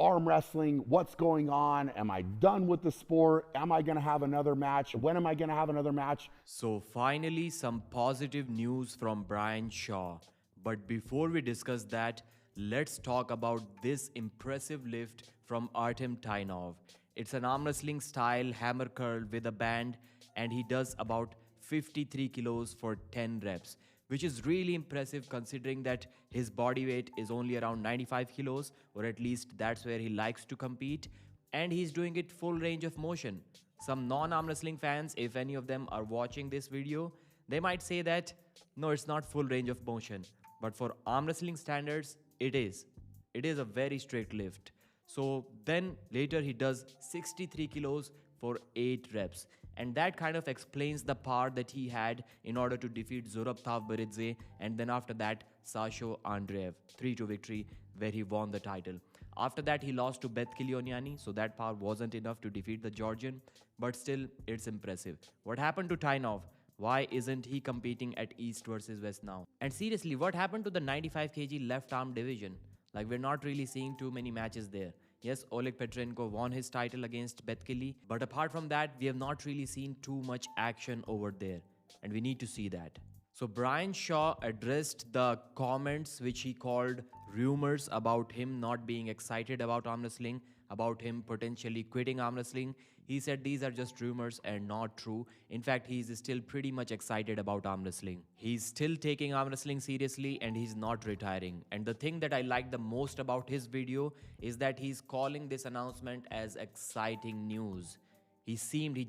arm wrestling? What's going on? Am I done with the sport? Am I going to have another match? When am I going to have another match? So finally, some positive news from Brian Shaw. But before we discuss that, let's talk about this impressive lift from Artem Tynov. It's an arm wrestling style hammer curl with a band, and he does about 53 kilos for 10 reps, which is really impressive considering that his body weight is only around 95 kilos, or at least that's where he likes to compete, and he's doing it full range of motion. Some non-arm wrestling fans, if any of them are watching this video, they might say that no, it's not full range of motion, but for arm wrestling standards, it is. It is a very strict lift. So then later he does 63 kilos for 8 reps. And that kind of explains the power that he had in order to defeat Zurab Tavbaridze, and then after that Sasho Andreev 3-2 victory where he won the title. After that he lost to Betkilioniani, so that power wasn't enough to defeat the Georgian, but still it's impressive. What happened to Tynov? Why isn't he competing at East versus West now? And seriously, what happened to the 95 kg left arm division? Like, we're not really seeing too many matches there. Yes, Oleg Petrenko won his title against Betkili, but apart from that, we have not really seen too much action over there, and we need to see that. So Brian Shaw addressed the comments which he called rumors about him not being excited about arm wrestling, about him potentially quitting arm wrestling. He said these are just rumors and not true. In fact, he's still pretty much excited about arm wrestling. He's still taking arm wrestling seriously and he's not retiring. And the thing that I like the most about his video is that he's calling this announcement as exciting news. He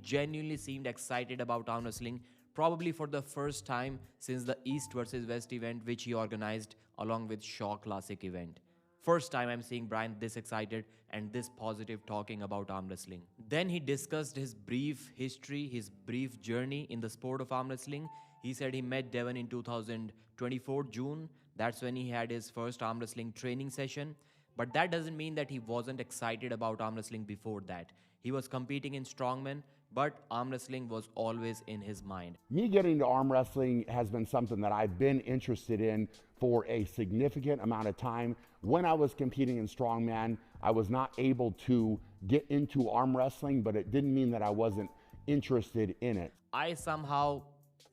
genuinely seemed excited about arm wrestling, probably for the first time since the East versus West event which he organized along with Shaw Classic event. First time I'm seeing Brian this excited and this positive talking about arm wrestling. Then he discussed his brief history, his brief journey in the sport of arm wrestling. He said he met Devon in 2024 June. That's when he had his first arm wrestling training session. But that doesn't mean that he wasn't excited about arm wrestling before that. He was competing in strongman, but arm wrestling was always in his mind. Me getting to arm wrestling has been something that I've been interested in for a significant amount of time. When I was competing in strongman, I was not able to get into arm wrestling, but it didn't mean that I wasn't interested in it. I somehow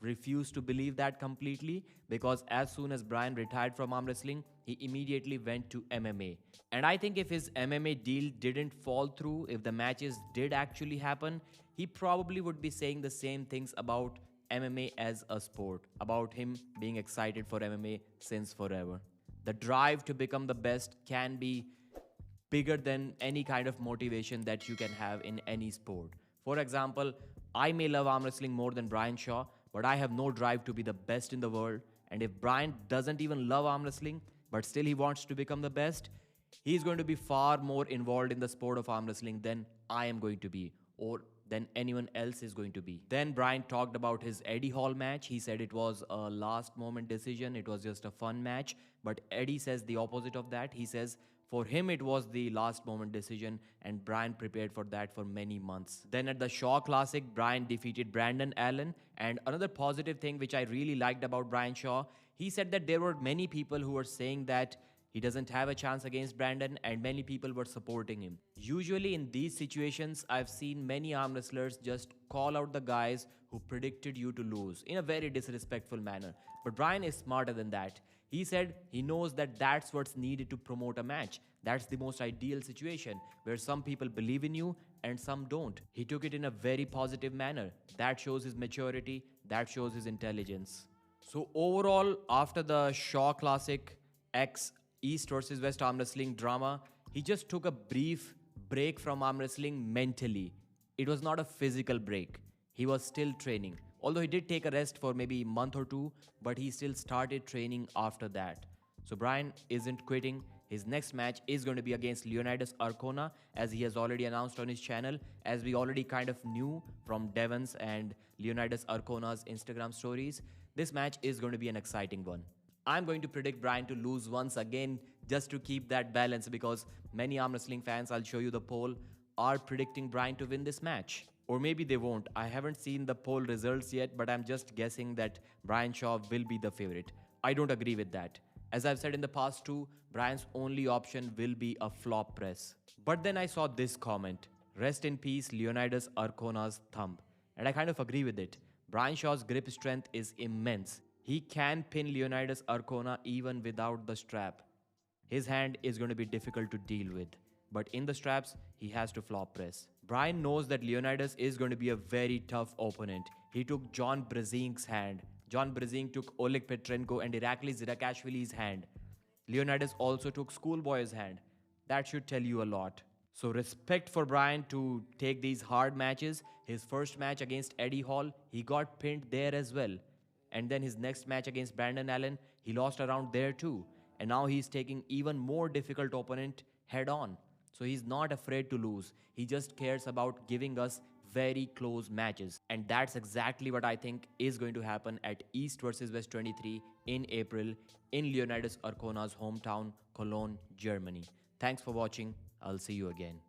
refuse to believe that completely, because as soon as Brian retired from arm wrestling, he immediately went to MMA. And I think if his MMA deal didn't fall through, if the matches did actually happen, he probably would be saying the same things about MMA as a sport, about him being excited for MMA since forever. The drive to become the best can be bigger than any kind of motivation that you can have in any sport. For example, I may love arm wrestling more than Brian Shaw, but I have no drive to be the best in the world. And if Brian doesn't even love arm wrestling, but still he wants to become the best, he's going to be far more involved in the sport of arm wrestling than I am going to be, or than anyone else is going to be. Then Brian talked about his Eddie Hall match. He said it was a last moment decision. It was just a fun match. But Eddie says the opposite of that. He says for him it was the last moment decision, and Brian prepared for that for many months. Then at the Shaw Classic, Brian defeated Brandon Allen. And another positive thing which I really liked about Brian Shaw, he said that there were many people who were saying that he doesn't have a chance against Brandon, and many people were supporting him. Usually in these situations, I've seen many arm wrestlers just call out the guys who predicted you to lose in a very disrespectful manner. But Brian is smarter than that. He said he knows that that's what's needed to promote a match. That's the most ideal situation, where some people believe in you and some don't. He took it in a very positive manner. That shows his maturity, that shows his intelligence. So overall, after the Shaw Classic X East versus West arm wrestling drama, he just took a brief break from arm wrestling mentally. It was not a physical break. He was still training. Although he did take a rest for maybe a month or two, but he still started training after that. So Brian isn't quitting. His next match is going to be against Leonidas Arkona, as he has already announced on his channel, as we already kind of knew from Devon's and Leonidas Arkona's Instagram stories. This match is going to be an exciting one. I'm going to predict Brian to lose once again, just to keep that balance, because many arm wrestling fans, I'll show you the poll, are predicting Brian to win this match. Or maybe they won't. I haven't seen the poll results yet, but I'm just guessing that Brian Shaw will be the favorite. I don't agree with that. As I've said in the past too, Brian's only option will be a flop press. But then I saw this comment: rest in peace, Leonidas Arkona's thumb. And I kind of agree with it. Brian Shaw's grip strength is immense. He can pin Leonidas Arkona even without the strap. His hand is going to be difficult to deal with. But in the straps, he has to flop press. Brian knows that Leonidas is going to be a very tough opponent. He took John Brzezink's hand. John Brzezinsk took Oleg Petrenko and Irakli Zirakashvili's hand. Leonidas also took Schoolboy's hand. That should tell you a lot. So respect for Brian to take these hard matches. His first match against Eddie Hall, he got pinned there as well. And then his next match against Brandon Allen, he lost around there too. And now he's taking even more difficult opponent head on. So he's not afraid to lose. He just cares about giving us very close matches. And that's exactly what I think is going to happen at East vs West 23 in April in Leonidas Arkona's hometown, Cologne, Germany. Thanks for watching. I'll see you again.